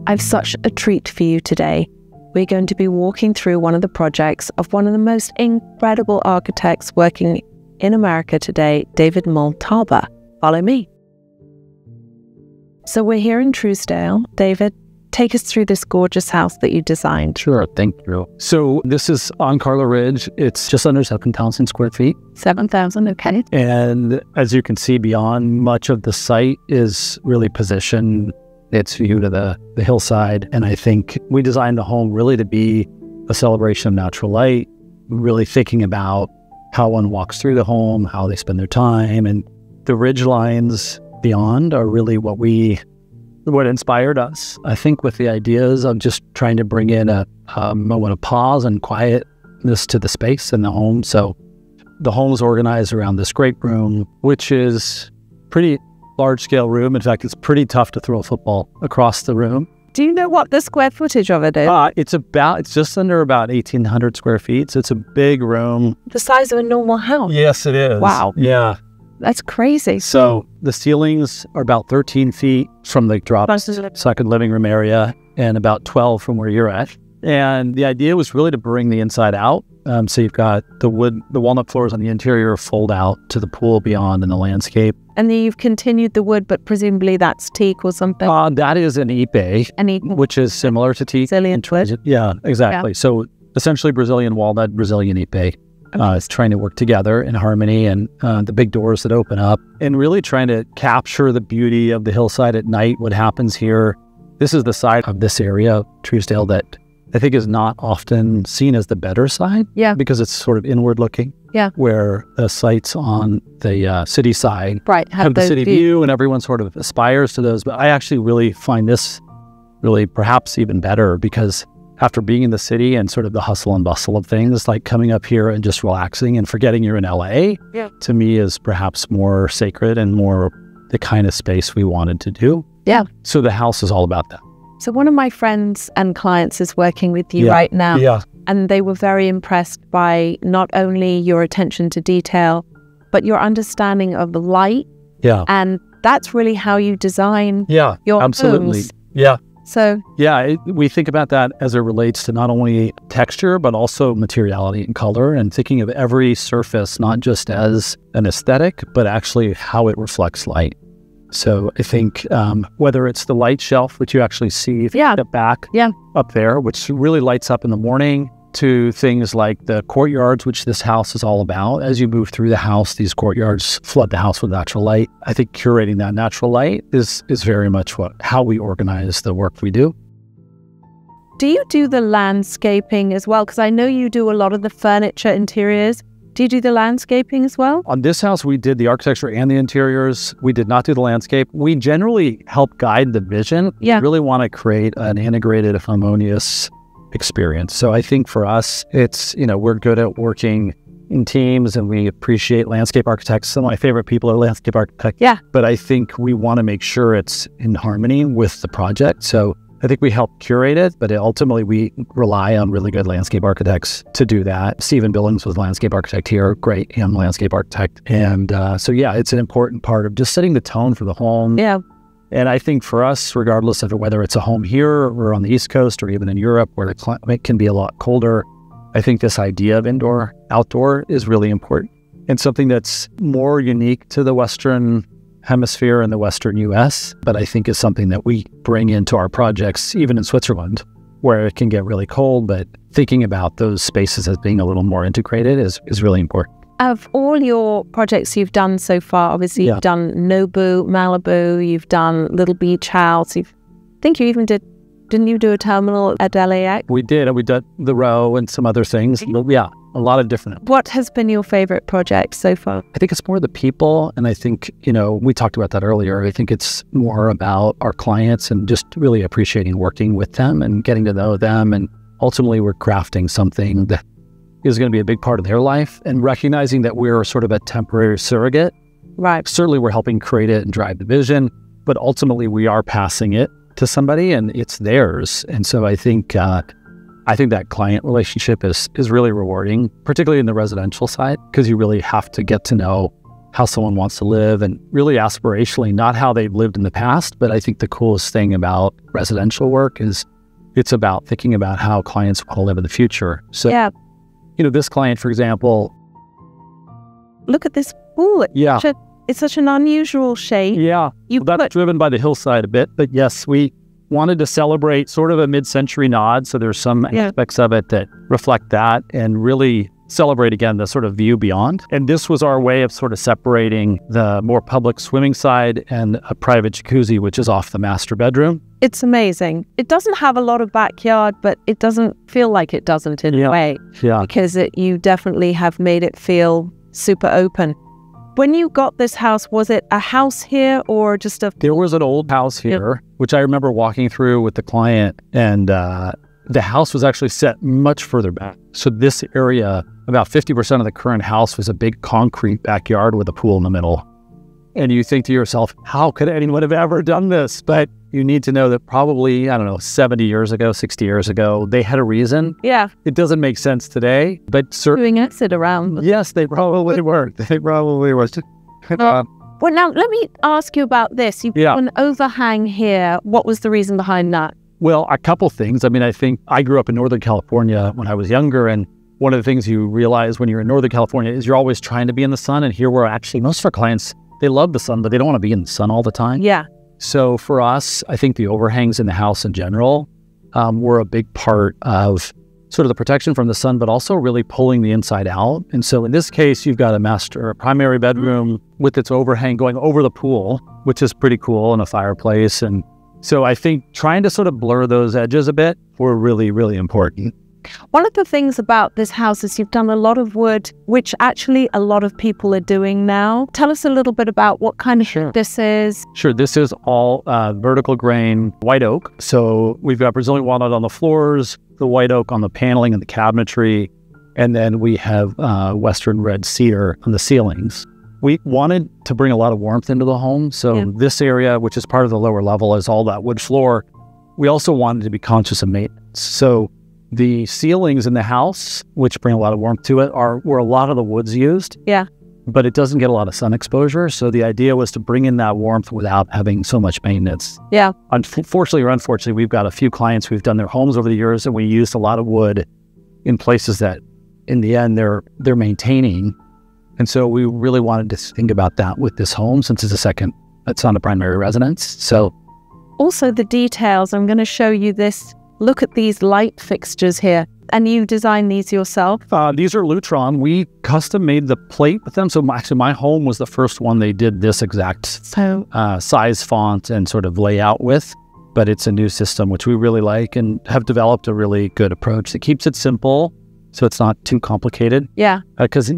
I've such a treat for you today. We're going to be walking through one of the projects of one of the most incredible architects working in America today, David Montalba. Follow me. So we're here in Truesdale. David, take us through this gorgeous house that you designed. Sure, thank you. So this is on Carla Ridge. It's just under 7,000 square feet. 7,000, okay. And as you can see beyond, much of the site is really positioned its view to the hillside. And I think we designed the home really to be a celebration of natural light, really thinking about how one walks through the home, how they spend their time. And the ridge lines beyond are really what inspired us, I think, with the ideas of just trying to bring in a moment of pause and quietness to the space in the home. So the home is organized around this great room, which is pretty large-scale room. In fact, it's pretty tough to throw a football across the room. Do you know what the square footage of it is? It's just under about 1,800 square feet. So it's a big room. The size of a normal house. Yes, it is. Wow. Yeah. That's crazy. So the ceilings are about 13 feet from the drop second living room area and about 12 from where you're at. And the idea was really to bring the inside out. So you've got the walnut floors on the interior fold out to the pool beyond in the landscape. And then you've continued the wood, but presumably that's teak or something? That is an ipe, which is similar to teak. Brazilian wood? Yeah, exactly. Yeah. So essentially Brazilian walnut, Brazilian ipe. It's trying to work together in harmony, and the big doors that open up, and really trying to capture the beauty of the hillside at night, what happens here. This is the side of this area, Truesdale, that I think is not often seen as the better side. Yeah. Because it's sort of inward looking. Yeah. Where the sites on the city side have the city view, and everyone sort of aspires to those. But I actually really find this really perhaps even better, because after being in the city and sort of the hustle and bustle of things, like coming up here and just relaxing and forgetting you're in LA, to me is perhaps more sacred and more the kind of space we wanted to do. Yeah. So the house is all about that. So one of my friends and clients is working with you right now. Yeah. And they were very impressed by not only your attention to detail, but your understanding of the light. Yeah. And that's really how you design your absolutely. homes. Yeah. So we think about that as it relates to not only texture, but also materiality and color, and thinking of every surface, not just as an aesthetic, but actually how it reflects light. So I think whether it's the light shelf, which you actually see if you step back up there, which really lights up in the morning, to things like the courtyards, which this house is all about. As you move through the house, these courtyards flood the house with natural light. I think curating that natural light is very much how we organize the work we do. Do you do the landscaping as well? Because I know you do a lot of the furniture interiors. Do you do the landscaping as well? On this house, we did the architecture and the interiors. We did not do the landscape. We generally help guide the vision. We really want to create an integrated, harmonious experience. So I think for us, it's, we're good at working in teams, and we appreciate landscape architects. Some of my favorite people are landscape architects. Yeah. But I think we want to make sure it's in harmony with the project. So I think we help curate it, but ultimately we rely on really good landscape architects to do that. Stephen Billings was a landscape architect here, great landscape architect. And so it's an important part of just setting the tone for the home. Yeah. And I think for us, regardless of whether it's a home here or on the East Coast or even in Europe, where the climate can be a lot colder, I think this idea of indoor-outdoor is really important, and something that's more unique to the Western Hemisphere and the Western U.S., but I think is something that we bring into our projects, even in Switzerland, where it can get really cold, but thinking about those spaces as being a little more integrated is really important. Of all your projects you've done so far, obviously you've done Nobu, Malibu, you've done Little Beach House. I think you even didn't you do a terminal at LAX? We did, and we did the Row and some other things. Yeah, a lot of different. What has been your favorite project so far? I think it's more the people, and I think, we talked about that earlier. I think it's more about our clients and just really appreciating working with them and getting to know them, and ultimately we're crafting something that is going to be a big part of their life, and recognizing that we're sort of a temporary surrogate. Right. Certainly we're helping create it and drive the vision, but ultimately we are passing it to somebody and it's theirs. And so I think that client relationship is really rewarding, particularly in the residential side, because you really have to get to know how someone wants to live, and really aspirationally, not how they've lived in the past. But I think the coolest thing about residential work is it's about thinking about how clients want to live in the future. So, this client, for example. Look at this pool. It's such an unusual shape. Yeah, that's driven by the hillside a bit. But yes, we wanted to celebrate sort of a mid-century nod. So there's some aspects of it that reflect that and really celebrate, again, the sort of view beyond. And this was our way of sort of separating the more public swimming side and a private jacuzzi, which is off the master bedroom. It's amazing. It doesn't have a lot of backyard, but it doesn't feel like it doesn't in a way. Because you definitely have made it feel super open. When you got this house, was it a house here or just a... There was an old house here, which I remember walking through with the client, and the house was actually set much further back. So this area, about 50% of the current house was a big concrete backyard with a pool in the middle. And you think to yourself, how could anyone have ever done this? But you need to know that probably, 70 years ago, 60 years ago, they had a reason. Yeah. It doesn't make sense today, but doing exit around. Yes, they probably were. They probably were. Well, now let me ask you about this. You've got an overhang here. What was the reason behind that? Well, a couple things. I think I grew up in Northern California when I was younger, and one of the things you realize when you're in Northern California is you're always trying to be in the sun. And here we're actually, most of our clients, they love the sun, but they don't want to be in the sun all the time. Yeah. So for us, I think the overhangs in the house in general were a big part of sort of the protection from the sun, but also really pulling the inside out. And so in this case, you've got a primary bedroom with its overhang going over the pool, which is pretty cool, and a fireplace. And so I think trying to sort of blur those edges a bit were really, really important. One of the things about this house is you've done a lot of wood, which actually a lot of people are doing now. Tell us a little bit about what kind of wood this is. Sure. This is all vertical grain white oak. So we've got Brazilian walnut on the floors, the white oak on the paneling and the cabinetry, and then we have Western red cedar on the ceilings. We wanted to bring a lot of warmth into the home. So this area, which is part of the lower level, is all that wood floor. We also wanted to be conscious of maintenance. So the ceilings in the house, which bring a lot of warmth to it, are where a lot of the wood's used. Yeah. But it doesn't get a lot of sun exposure. So the idea was to bring in that warmth without having so much maintenance. Yeah. Unfortunately or unfortunately, we've got a few clients who've done their homes over the years, and we used a lot of wood in places that in the end they're maintaining. And so we really wanted to think about that with this home, since it's not a primary residence. So also the details, I'm going to show you this. Look at these light fixtures here. And you designed these yourself? These are Lutron. We custom made the plate with them. So actually my home was the first one they did this exact size, font, and sort of layout with. But it's a new system, which we really like and have developed a really good approach that keeps it simple, so it's not too complicated. Yeah. Because,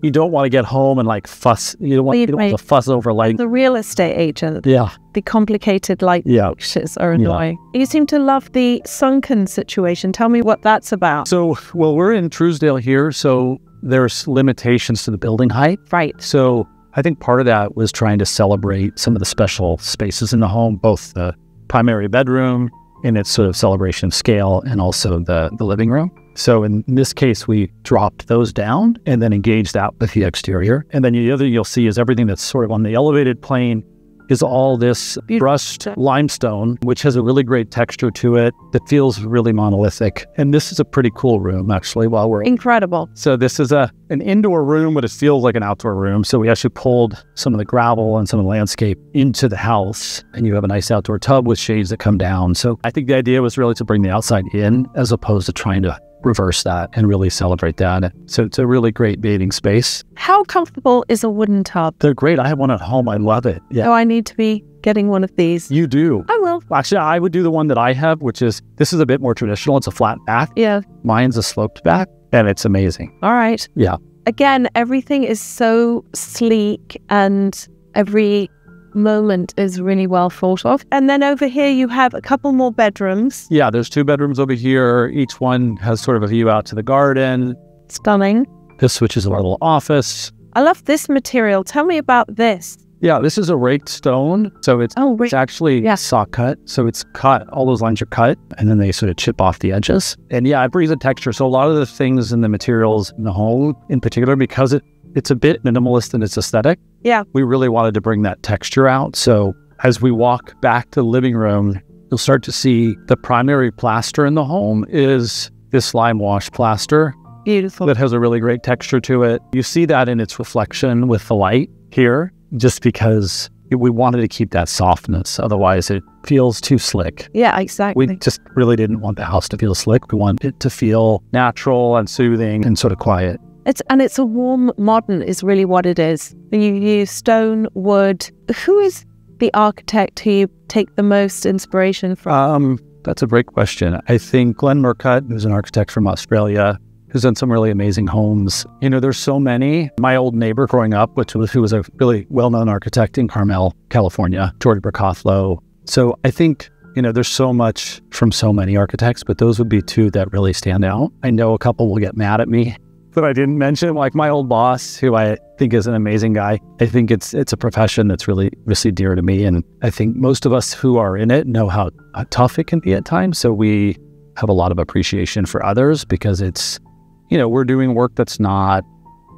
you don't want to get home and fuss. You don't want to fuss over light. The real estate agent. Yeah. The complicated light fixtures are annoying. You seem to love the sunken situation. Tell me what that's about. So, we're in Truesdale here, so there's limitations to the building height. Right. So I think part of that was trying to celebrate some of the special spaces in the home, both the primary bedroom in its sort of celebration of scale, and also the living room. So in this case, we dropped those down and then engaged that with the exterior. And then the other you'll see is everything that's sort of on the elevated plane is all this brushed limestone, which has a really great texture to it that feels really monolithic. And this is a pretty cool room, actually, Incredible. So this is an indoor room, but it feels like an outdoor room. So we actually pulled some of the gravel and some of the landscape into the house, and you have a nice outdoor tub with shades that come down. So I think the idea was really to bring the outside in as opposed to trying to reverse that and really celebrate that. So it's a really great bathing space. How comfortable is a wooden tub? They're great. I have one at home. I love it. Yeah. Oh, I need to be getting one of these. You do? I will. Actually, I would do the one that I have, this is a bit more traditional. It's a flat bath. Yeah. Mine's a sloped bath, and it's amazing. All right. Yeah. Again, everything is so sleek, and every moment is really well thought of. And then over here you have a couple more bedrooms. Yeah, there's 2 bedrooms over here. Each one has sort of a view out to the garden. Stunning. This, which is a little office. I love this material. Tell me about this. Yeah, this is a raked stone. So it's actually saw cut. So it's cut, all those lines are cut, and then they sort of chip off the edges. And yeah, it brings a texture. So a lot of the things in the materials in the home in particular, because it's a bit minimalist in its aesthetic. Yeah. We really wanted to bring that texture out. So as we walk back to the living room, you'll start to see the primary plaster in the home is this lime wash plaster. Beautiful. That has a really great texture to it. You see that in its reflection with the light here, just because we wanted to keep that softness. Otherwise, it feels too slick. Yeah, exactly. We just really didn't want the house to feel slick. We want it to feel natural and soothing and sort of quiet. It's a warm modern is really what it is. You use stone, wood. Who is the architect who you take the most inspiration from? That's a great question. I think Glenn Murcutt, who's an architect from Australia, who's done some really amazing homes. You know, there's so many. My old neighbor growing up, who was a really well-known architect in Carmel, California, George Bercothlow. So I think, you know, there's so much from so many architects, but those would be two that really stand out. I know a couple will get mad at me that I didn't mention, like my old boss, who I think is an amazing guy. I think it's a profession that's really dear to me. And I think most of us who are in it know how tough it can be at times. So we have a lot of appreciation for others because it's, you know, we're doing work that's not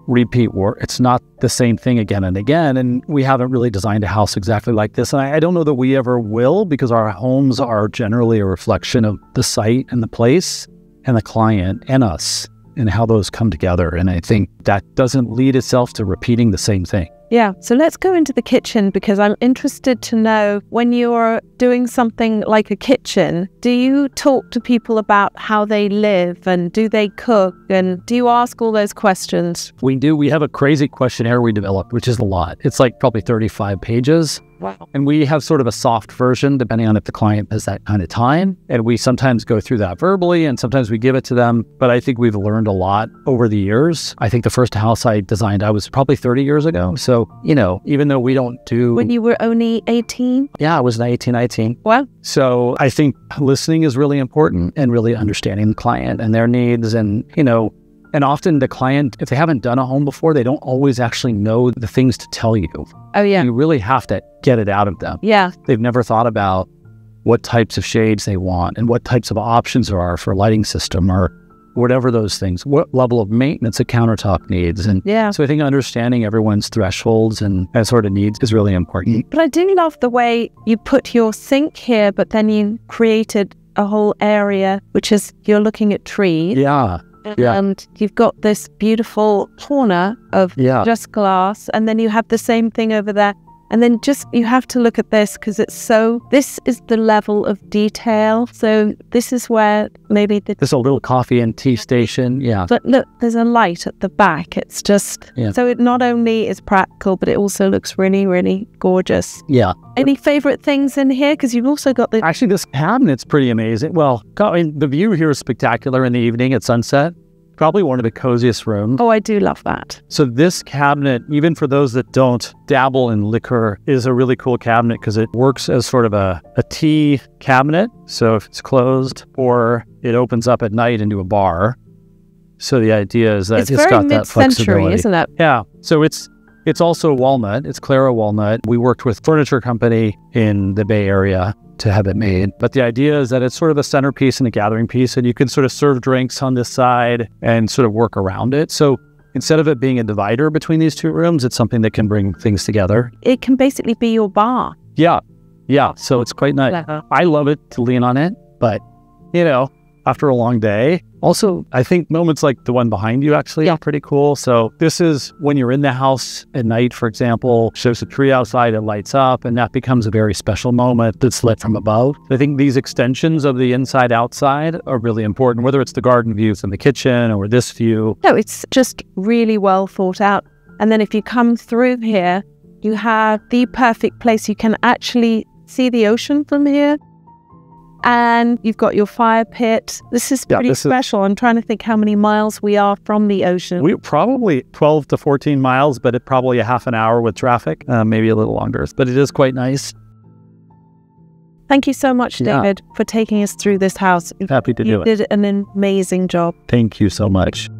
repeat work. It's not the same thing again and again. And we haven't really designed a house exactly like this. And I don't know that we ever will, because our homes are generally a reflection of the site and the place and the client and us and how those come together. And I think that doesn't lead itself to repeating the same thing. Yeah. So let's go into the kitchen, because I'm interested to know, when you're doing something like a kitchen, do you talk to people about how they live and do they cook, and do you ask all those questions? We do. We have a crazy questionnaire we developed, which is a lot. It's like probably 35 pages. Wow. And we have sort of a soft version, depending on if the client has that kind of time. And we sometimes go through that verbally, and sometimes we give it to them. But I think we've learned a lot over the years. I think the first house I designed, I was probably 30 years ago. So, you know, even though we don't do... When you were only 18? Yeah, I was 19. Wow. So I think listening is really important, and really understanding the client and their needs. And, you know, and often the client, if they haven't done a home before, they don't always actually know the things to tell you. Oh, yeah. You really have to get it out of them. Yeah. They've never thought about what types of shades they want and what types of options there are for a lighting system or whatever those things, what level of maintenance a countertop needs. And yeah. So I think understanding everyone's thresholds and sort of needs is really important. But I do love the way you put your sink here, but then you created a whole area, which is, you're looking at trees. Yeah. Yeah. And you've got this beautiful corner of just glass, and then you have the same thing over there. And then just, you have to look at this, because it's so, this is the level of detail. So this is where maybe there's a little coffee and tea station. Yeah. But look, there's a light at the back. It's just, so it not only is practical, but it also looks really, really gorgeous. Yeah. Any favorite things in here? Because you've also got the... Actually, this cabinet's pretty amazing. Well, I mean, the view here is spectacular in the evening at sunset. Probably one of the coziest rooms. Oh, I do love that. So this cabinet, even for those that don't dabble in liquor, is a really cool cabinet, because it works as sort of a tea cabinet. So if it's closed, or it opens up at night into a bar. So the idea is that it's got that flexibility, isn't it? Yeah. So it's also walnut. It's Clara walnut. We worked with a furniture company in the Bay Area to have it made. But the idea is that it's sort of a centerpiece and a gathering piece, and you can sort of serve drinks on this side and sort of work around it. So instead of it being a divider between these two rooms, it's something that can bring things together. It can basically be your bar. Yeah. Yeah. So it's quite nice. I love it to lean on it, but, you know, after a long day. Also, I think moments like the one behind you actually are pretty cool. So this is when you're in the house at night, for example, shows a tree outside, it lights up, and that becomes a very special moment that's lit from above. I think these extensions of the inside outside are really important, whether it's the garden view from the kitchen or this view. No, it's just really well thought out. And then if you come through here, you have the perfect place. You can actually see the ocean from here. And you've got your fire pit. This is pretty special. I'm trying to think how many miles we are from the ocean. We're probably 12 to 14 miles, but it's probably a half an hour with traffic, maybe a little longer. But it is quite nice. Thank you so much, David, for taking us through this house. Happy to do it. You did an amazing job. Thank you so much.